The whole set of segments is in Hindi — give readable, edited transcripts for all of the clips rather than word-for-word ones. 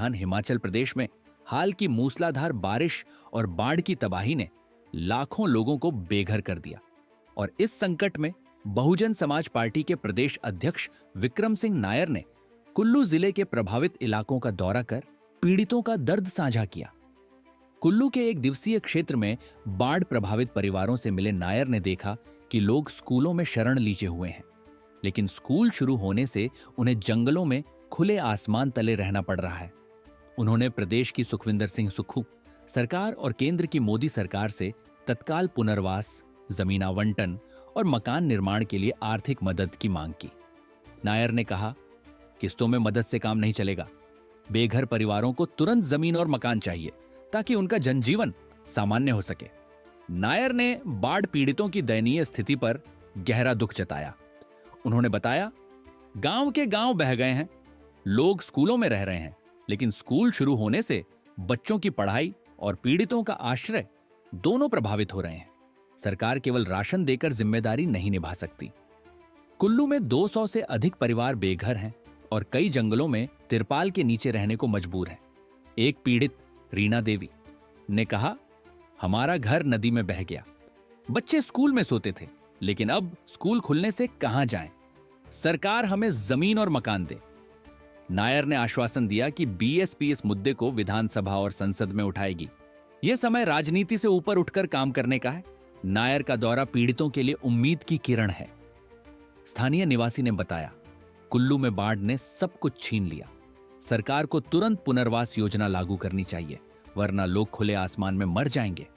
राजधान हिमाचल प्रदेश में हाल की मूसलाधार बारिश और बाढ़ की तबाही ने लाखों लोगों को बेघर कर दिया और इस संकट में बहुजन समाज पार्टी के प्रदेश अध्यक्ष विक्रम सिंह नायर ने कुल्लू जिले के प्रभावित इलाकों का दौरा कर पीड़ितों का दर्द साझा किया। कुल्लू के एक दिवसीय क्षेत्र में बाढ़ प्रभावित परिवारों से मिले नायर ने देखा कि लोग स्कूलों में शरण लीजे हुए हैं, लेकिन स्कूल शुरू होने से उन्हें जंगलों में खुले आसमान तले रहना पड़ रहा है। उन्होंने प्रदेश की सुखविंदर सिंह सुक्खू सरकार और केंद्र की मोदी सरकार से तत्काल पुनर्वास, जमीन आवंटन और मकान निर्माण के लिए आर्थिक मदद की मांग की। नायर ने कहा, किस्तों में मदद से काम नहीं चलेगा। बेघर परिवारों को तुरंत जमीन और मकान चाहिए ताकि उनका जनजीवन सामान्य हो सके। नायर ने बाढ़ पीड़ितों की दयनीय स्थिति पर गहरा दुख जताया। उन्होंने बताया, गांव के गांव बह गए हैं, लोग स्कूलों में रह रहे हैं, लेकिन स्कूल शुरू होने से बच्चों की पढ़ाई और पीड़ितों का आश्रय दोनों प्रभावित हो रहे हैं। सरकार केवल राशन देकर जिम्मेदारी नहीं निभा सकती। कुल्लू में 200 से अधिक परिवार बेघर हैं और कई जंगलों में तिरपाल के नीचे रहने को मजबूर हैं। एक पीड़ित रीना देवी ने कहा, हमारा घर नदी में बह गया, बच्चे स्कूल में सोते थे, लेकिन अब स्कूल खुलने से कहां जाएं? सरकार हमें जमीन और मकान दे। नायर ने आश्वासन दिया कि बीएसपी इस मुद्दे को विधानसभा और संसद में उठाएगी। यह समय राजनीति से ऊपर उठकर काम करने का है। नायर का दौरा पीड़ितों के लिए उम्मीद की किरण है। स्थानीय निवासी ने बताया, कुल्लू में बाढ़ ने सब कुछ छीन लिया। सरकार को तुरंत पुनर्वास योजना लागू करनी चाहिए, वरना लोग खुले आसमान में मर जाएंगे।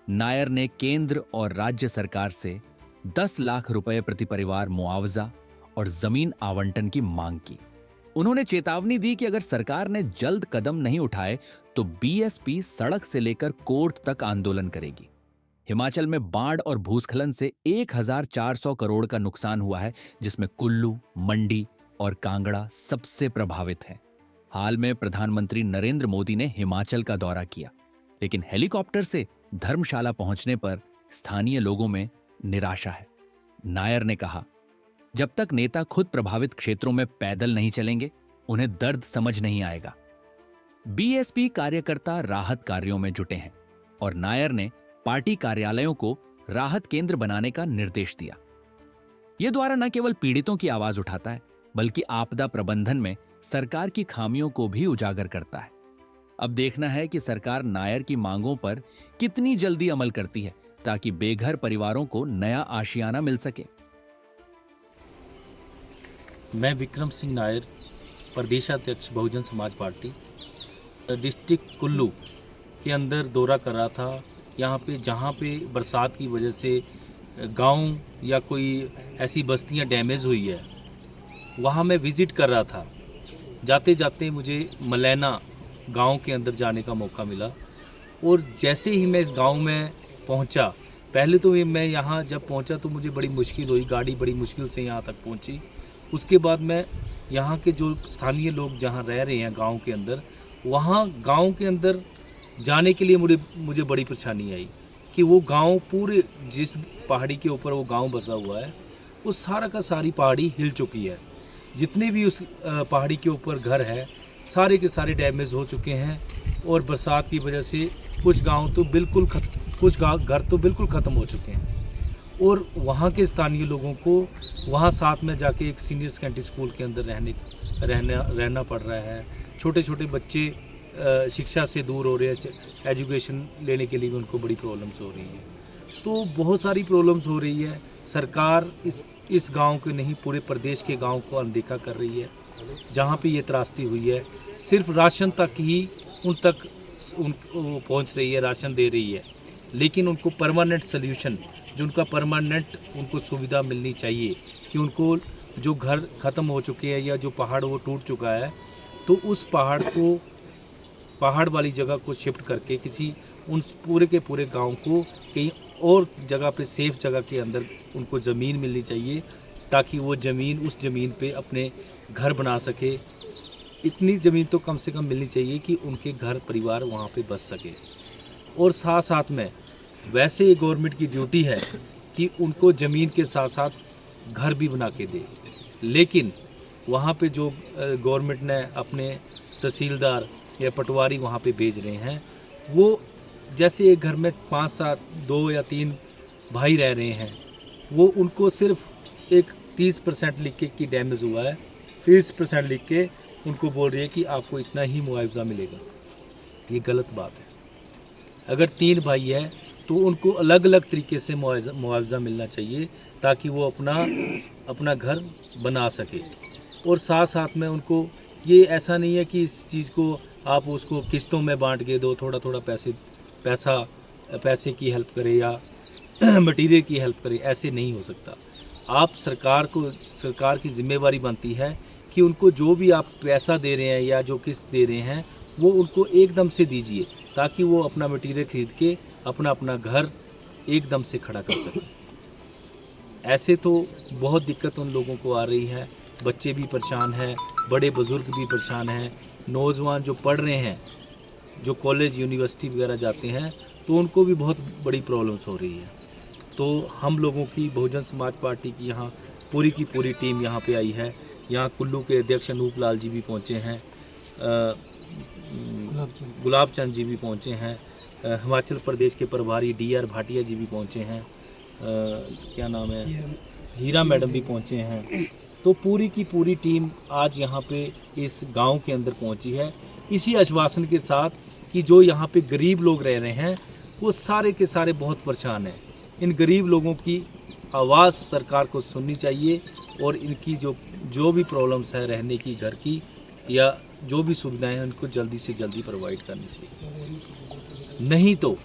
नायर ने केंद्र और राज्य सरकार से 10 लाख रुपए प्रति परिवार मुआवजा और जमीन आवंटन की मांग की। उन्होंने चेतावनी दी कि अगर सरकार ने जल्द कदम नहीं उठाए तो बीएसपी सड़क से लेकर कोर्ट तक आंदोलन करेगी। हिमाचल में बाढ़ और भूस्खलन से 1400 करोड़ का नुकसान हुआ है, जिसमें कुल्लू, मंडी और कांगड़ा सबसे प्रभावित हैं। हाल में प्रधानमंत्री नरेंद्र मोदी ने हिमाचल का दौरा किया, लेकिन हेलीकॉप्टर से धर्मशाला पहुंचने पर स्थानीय लोगों में निराशा है। नायर ने कहा, जब तक नेता खुद प्रभावित क्षेत्रों में पैदल नहीं चलेंगे, उन्हें दर्द समझ नहीं आएगा। बीएसपी कार्यकर्ता राहत कार्यों में जुटे हैं और नायर ने पार्टी कार्यालयों को राहत केंद्र बनाने का निर्देश दिया। यह द्वारा न केवल पीड़ितों की आवाज उठाता है, बल्कि आपदा प्रबंधन में सरकार की खामियों को भी उजागर करता है। अब देखना है कि सरकार नायर की मांगों पर कितनी जल्दी अमल करती है, ताकि बेघर परिवारों को नया आशियाना मिल सके। मैं विक्रम सिंह नायर, प्रदेशाध्यक्ष बहुजन समाज पार्टी, डिस्ट्रिक्ट कुल्लू के अंदर दौरा कर रहा था। यहाँ पे जहाँ पे बरसात की वजह से गांव या कोई ऐसी बस्तियाँ डैमेज हुई है, वहाँ मैं विज़िट कर रहा था। जाते जाते मुझे मलैना गांव के अंदर जाने का मौका मिला और जैसे ही मैं इस गांव में पहुँचा, पहले तो मैं यहाँ जब पहुँचा तो मुझे बड़ी मुश्किल हुई, गाड़ी बड़ी मुश्किल से यहाँ तक पहुँची। उसके बाद मैं यहाँ के जो स्थानीय लोग जहाँ रह रहे हैं गांव के अंदर, वहाँ गांव के अंदर जाने के लिए मुझे बड़ी परेशानी आई कि वो गांव पूरे जिस पहाड़ी के ऊपर वो गांव बसा हुआ है, वो सारा का सारी पहाड़ी हिल चुकी है। जितने भी उस पहाड़ी के ऊपर घर है, सारे के सारे डैमेज हो चुके हैं और बरसात की वजह से कुछ गांव तो बिल्कुल कुछ घर तो बिल्कुल ख़त्म हो चुके हैं। और वहाँ के स्थानीय लोगों को वहाँ साथ में जाके एक सीनियर सेकेंडरी स्कूल के अंदर रहना पड़ रहा है। छोटे छोटे बच्चे शिक्षा से दूर हो रहे हैं, एजुकेशन लेने के लिए भी उनको बड़ी प्रॉब्लम्स हो रही हैं। तो बहुत सारी प्रॉब्लम्स हो रही है। सरकार इस गांव के नहीं, पूरे प्रदेश के गांव को अनदेखा कर रही है। जहां पे ये त्रासदी हुई है, सिर्फ राशन तक ही उनको पहुंच रही है, राशन दे रही है, लेकिन उनको परमानेंट सोल्यूशन, जो उनका परमानेंट उनको सुविधा मिलनी चाहिए कि उनको जो घर ख़त्म हो चुके हैं या जो पहाड़ वो टूट चुका है, तो उस पहाड़ वाली जगह को शिफ्ट करके किसी उन पूरे के पूरे गांव को कहीं और जगह पे, सेफ जगह के अंदर उनको ज़मीन मिलनी चाहिए, ताकि वो ज़मीन उस ज़मीन पे अपने घर बना सके। इतनी ज़मीन तो कम से कम मिलनी चाहिए कि उनके घर परिवार वहाँ पे बस सके। और साथ साथ में वैसे ये गवर्नमेंट की ड्यूटी है कि उनको ज़मीन के साथ साथ घर भी बना के दे, लेकिन वहाँ पे जो गवर्नमेंट ने अपने तहसीलदार या पटवारी वहाँ पे भेज रहे हैं, वो जैसे एक घर में 5-7 2 या 3 भाई रह रहे हैं, वो उनको सिर्फ एक 30% लिख के कि डैमेज हुआ है, 30% लिख के उनको बोल रही है कि आपको इतना ही मुआवजा मिलेगा। ये गलत बात है। अगर 3 भाई है तो उनको अलग अलग तरीके से मुआवजा मिलना चाहिए, ताकि वो अपना घर बना सके। और साथ साथ में उनको ये ऐसा नहीं है कि इस चीज़ को आप उसको किस्तों में बांट के दो, थोड़ा थोड़ा पैसे की हेल्प करे या मटीरियल की हेल्प करे, ऐसे नहीं हो सकता। आप सरकार की जिम्मेवारी बनती है कि उनको जो भी आप पैसा दे रहे हैं या जो किस्त दे रहे हैं वो उनको एकदम से दीजिए, ताकि वो अपना मटीरियल खरीद के अपना घर एकदम से खड़ा कर सकें। ऐसे तो बहुत दिक्कत उन लोगों को आ रही है, बच्चे भी परेशान हैं, बड़े बुज़ुर्ग भी परेशान हैं, नौजवान जो पढ़ रहे हैं, जो कॉलेज यूनिवर्सिटी वगैरह जाते हैं, तो उनको भी बहुत बड़ी प्रॉब्लम्स हो रही है। तो हम लोगों की बहुजन समाज पार्टी की यहाँ पूरी की पूरी टीम यहाँ पे आई है। यहाँ कुल्लू के अध्यक्ष अनूप लाल जी भी पहुँचे हैं, गुलाब चंद जी भी पहुँचे हैं, हिमाचल प्रदेश के प्रभारी DR भाटिया जी भी पहुँचे हैं, क्या नाम है, हीरा मैडम भी पहुँचे हैं। तो पूरी की पूरी टीम आज यहाँ पे इस गांव के अंदर पहुँची है, इसी आश्वासन के साथ कि जो यहाँ पे गरीब लोग रह रहे हैं वो सारे के सारे बहुत परेशान हैं। इन गरीब लोगों की आवाज़ सरकार को सुननी चाहिए और इनकी जो भी प्रॉब्लम्स है रहने की, घर की या जो भी सुविधाएं हैं, उनको जल्दी से जल्दी प्रोवाइड करनी चाहिए। नहीं तो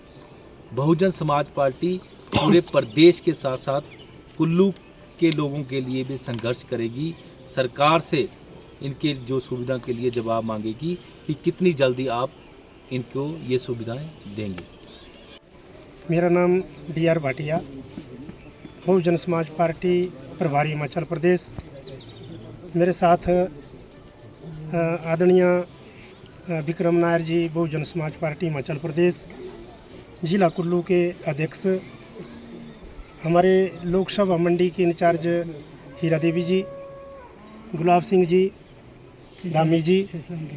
बहुजन समाज पार्टी पूरे प्रदेश के साथ साथ कुल्लू के लोगों के लिए भी संघर्ष करेगी। सरकार से इनके जो सुविधा के लिए जवाब मांगेगी कि कितनी जल्दी आप इनको ये सुविधाएं देंगे। मेरा नाम DR भाटिया, बहुजन समाज पार्टी प्रभारी हिमाचल प्रदेश। मेरे साथ आदरणीय विक्रम नायर जी, बहुजन समाज पार्टी हिमाचल प्रदेश जिला कुल्लू के अध्यक्ष, हमारे लोकसभा मंडी के इंचार्ज हीरा देवी जी, गुलाब सिंह जी, धामी जी,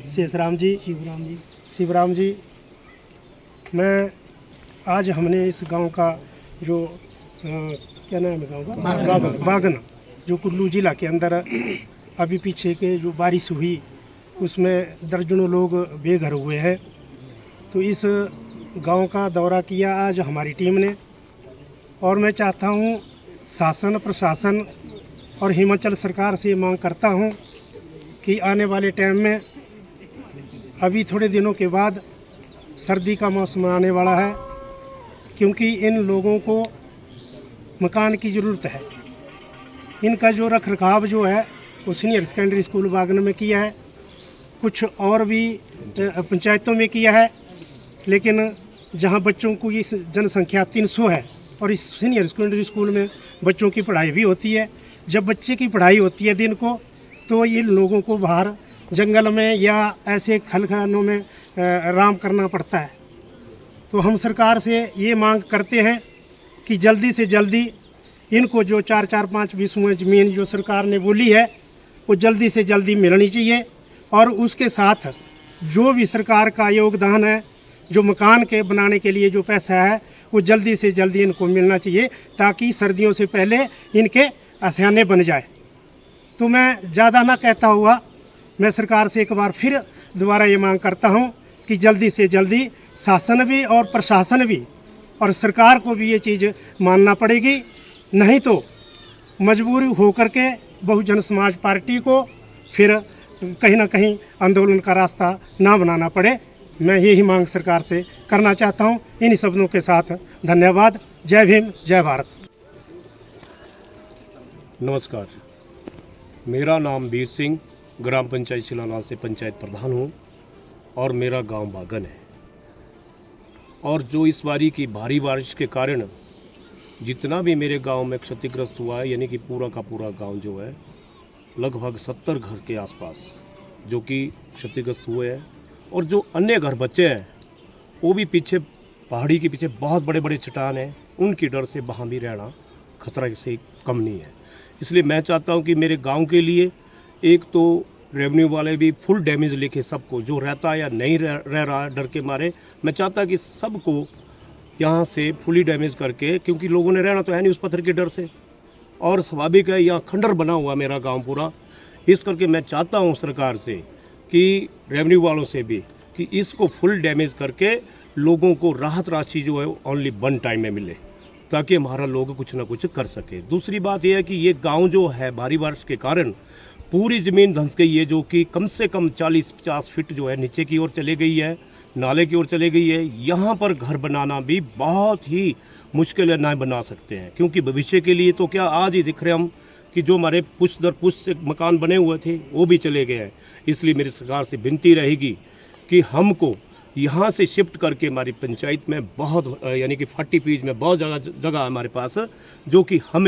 शेषराम जी, शिवराम जी। मैं आज हमने इस गांव का जो क्या नाम है गांव का, बागन, जो कुल्लू जिला के अंदर अभी पीछे के जो बारिश हुई उसमें दर्जनों लोग बेघर हुए हैं, तो इस गांव का दौरा किया आज हमारी टीम ने। और मैं चाहता हूं शासन, प्रशासन और हिमाचल सरकार से मांग करता हूं कि आने वाले टाइम में, अभी थोड़े दिनों के बाद सर्दी का मौसम आने वाला है, क्योंकि इन लोगों को मकान की ज़रूरत है। इनका जो रख रखाव जो है वो सीनियर सेकेंडरी स्कूल बागन में किया है, कुछ और भी पंचायतों में किया है, लेकिन जहां बच्चों को ये जनसंख्या 300 है और इस सीनियर सेकेंडरी स्कूल में बच्चों की पढ़ाई भी होती है। जब बच्चे की पढ़ाई होती है दिन को, तो इन लोगों को बाहर जंगल में या ऐसे खलखानों में आराम करना पड़ता है। तो हम सरकार से ये मांग करते हैं कि जल्दी से जल्दी इनको जो 4-4-5 बीसवें ज़मीन जो सरकार ने बोली है वो जल्दी से जल्दी मिलनी चाहिए, और उसके साथ जो भी सरकार का योगदान है, जो मकान के बनाने के लिए जो पैसा है वो जल्दी से जल्दी इनको मिलना चाहिए, ताकि सर्दियों से पहले इनके आसाने बन जाए। तो मैं ज़्यादा ना कहता हुआ मैं सरकार से एक बार फिर दोबारा ये मांग करता हूँ कि जल्दी से जल्दी शासन भी और प्रशासन भी और सरकार को भी ये चीज़ मानना पड़ेगी, नहीं तो मजबूर होकर के बहुजन समाज पार्टी को फिर कहीं ना कहीं आंदोलन का रास्ता ना बनाना पड़े। मैं यही मांग सरकार से करना चाहता हूं। इन्हीं शब्दों के साथ धन्यवाद। जय भीम, जय भारत। नमस्कार, मेरा नाम वीर सिंह, ग्राम पंचायत शिलालाल से पंचायत प्रधान हूं और मेरा गांव बागन है। और जो इस बारी की भारी बारिश के कारण जितना भी मेरे गांव में क्षतिग्रस्त हुआ है, यानी कि पूरा का पूरा गांव जो है लगभग 70 घर के आसपास जो कि क्षतिग्रस्त हुए हैं, और जो अन्य घर बचे हैं वो भी पीछे पहाड़ी के पीछे बहुत बड़े बड़े चट्टान हैं, उनकी डर से वहाँ भी रहना खतरा से कम नहीं है। इसलिए मैं चाहता हूँ कि मेरे गांव के लिए एक तो रेवेन्यू वाले भी फुल डैमेज लिखे सबको, जो रहता है या नहीं रह रहा डर के मारे। मैं चाहता कि सबको यहाँ से फुली डैमेज करके, क्योंकि लोगों ने रहना तो है नहीं उस पत्थर के डर से, और स्वाभाविक है यहाँ खंडर बना हुआ मेरा गांव पूरा। इस करके मैं चाहता हूँ सरकार से कि रेवेन्यू वालों से भी कि इसको फुल डैमेज करके लोगों को राहत राशि जो है ओनली 1 टाइम में मिले, ताकि हमारा लोग कुछ ना कुछ कर सके। दूसरी बात यह है कि ये गांव जो है भारी बारिश के कारण पूरी ज़मीन धंस गई है, जो कि कम से कम 40-50 फीट जो है नीचे की ओर चले गई है, नाले की ओर चले गई है। यहाँ पर घर बनाना भी बहुत ही मुश्किल है, ना बना सकते हैं, क्योंकि भविष्य के लिए तो क्या आज ही दिख रहे हम कि जो हमारे पुश दर पुश से मकान बने हुए थे वो भी चले गए हैं। इसलिए मेरी सरकार से विनती रहेगी कि हमको यहाँ से शिफ्ट करके हमारी पंचायत में बहुत यानी कि 40 पीज में बहुत जगह है हमारे पास, जो कि हम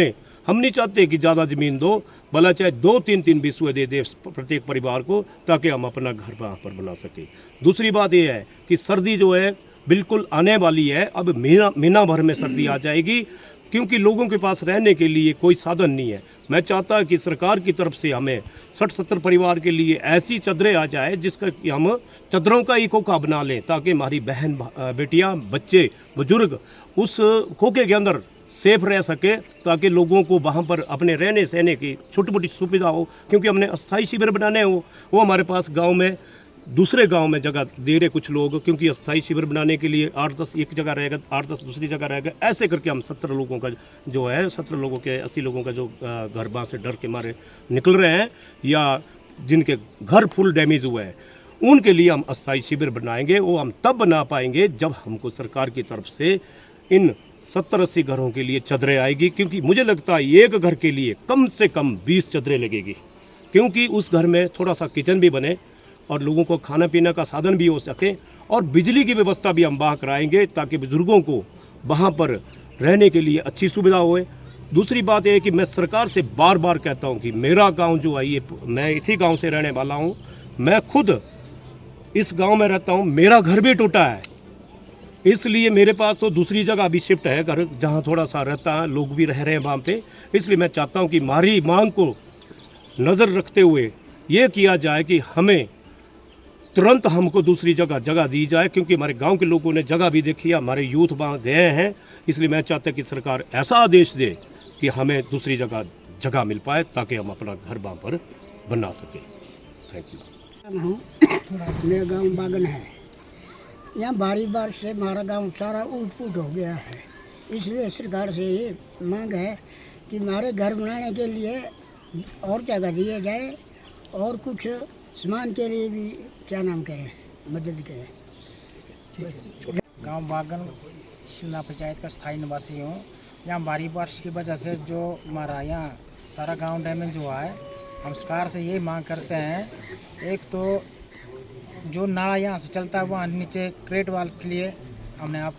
नहीं चाहते कि ज़्यादा ज़मीन दो, भला चाहे 2-3 बिस्वे दे दे प्रत्येक परिवार को, ताकि हम अपना घर वहाँ पर बना सकें। दूसरी बात यह है कि सर्दी जो है बिल्कुल आने वाली है, अब महीना भर में सर्दी आ जाएगी, क्योंकि लोगों के पास रहने के लिए कोई साधन नहीं है। मैं चाहता कि सरकार की तरफ से हमें 60-70 परिवार के लिए ऐसी चदरें आ जाए जिसका कि हम चदरों का ही खोखा बना लें, ताकि हमारी बहन बेटियां, बच्चे, बुजुर्ग उस खोखे के अंदर सेफ रह सके, ताकि लोगों को वहाँ पर अपने रहने सहने की छोटी मोटी सुविधा हो। क्योंकि हमने अस्थायी शिविर बनाने हो, वो हमारे पास गांव में दूसरे गांव में जगह दे रहे कुछ लोग, क्योंकि अस्थायी शिविर बनाने के लिए 8-10 एक जगह रहेगा, 8-10 दूसरी जगह रहेगा। ऐसे करके हम 70 लोगों का जो है 70 लोगों के 80 लोगों का जो घर बार से डर के मारे निकल रहे हैं, या जिनके घर फुल डैमेज हुए हैं, उनके लिए हम अस्थायी शिविर बनाएंगे। वो हम तब बना पाएंगे जब हमको सरकार की तरफ से इन 70-80 घरों के लिए चदरें आएगी, क्योंकि मुझे लगता है एक घर के लिए कम से कम 20 चदरें लगेगी, क्योंकि उस घर में थोड़ा सा किचन भी बने और लोगों को खाना पीने का साधन भी हो सके, और बिजली की व्यवस्था भी हम वहाँ कराएंगे, ताकि बुजुर्गों को वहाँ पर रहने के लिए अच्छी सुविधा होए। दूसरी बात यह है कि मैं सरकार से बार बार कहता हूँ कि मेरा गांव जो है, ये मैं इसी गांव से रहने वाला हूँ, मैं खुद इस गांव में रहता हूँ, मेरा घर भी टूटा है, इसलिए मेरे पास तो दूसरी जगह भी शिफ्ट है, घर जहाँ थोड़ा सा रहता है, लोग भी रह रहे हैं वहाँ पे। इसलिए मैं चाहता हूँ कि हमारी मांग को नज़र रखते हुए ये किया जाए कि हमें तुरंत हमको दूसरी जगह दी जाए, क्योंकि हमारे गांव के लोगों ने जगह भी देखी है, हमारे यूथ वहाँ गए हैं। इसलिए मैं चाहता कि सरकार ऐसा आदेश दे कि हमें दूसरी जगह मिल पाए, ताकि हम अपना घर वहाँ पर बना सकें। Thank you. मेरा गांव बागन है। यहाँ भारी बारिश से हमारा गांव सारा ऊट फूट हो गया है। इसलिए सरकार से ये मांग है कि हमारे घर बनाने के लिए और जगह दिया जाए, और कुछ सामान के लिए भी क्या नाम करें, मदद करें। गांव बागन शिमला पंचायत का स्थायी निवासी हूँ। यहाँ भारी बारिश की वजह से जो हमारा यहाँ सारा गांव डैमेज हुआ है, हम सरकार से यही मांग करते हैं, एक तो जो नाला यहाँ से चलता है वहाँ नीचे क्रेट वाल के लिए हमने आप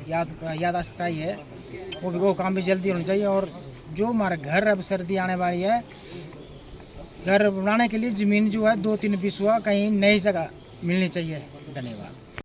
याददाश्त कराई है, वो काम भी जल्दी होना चाहिए। और जो हमारे घर अब सर्दी आने वाली है, घर बनाने के लिए ज़मीन जो है 2-3 बिस्वा कहीं नई जगह मिलनी चाहिए। धन्यवाद।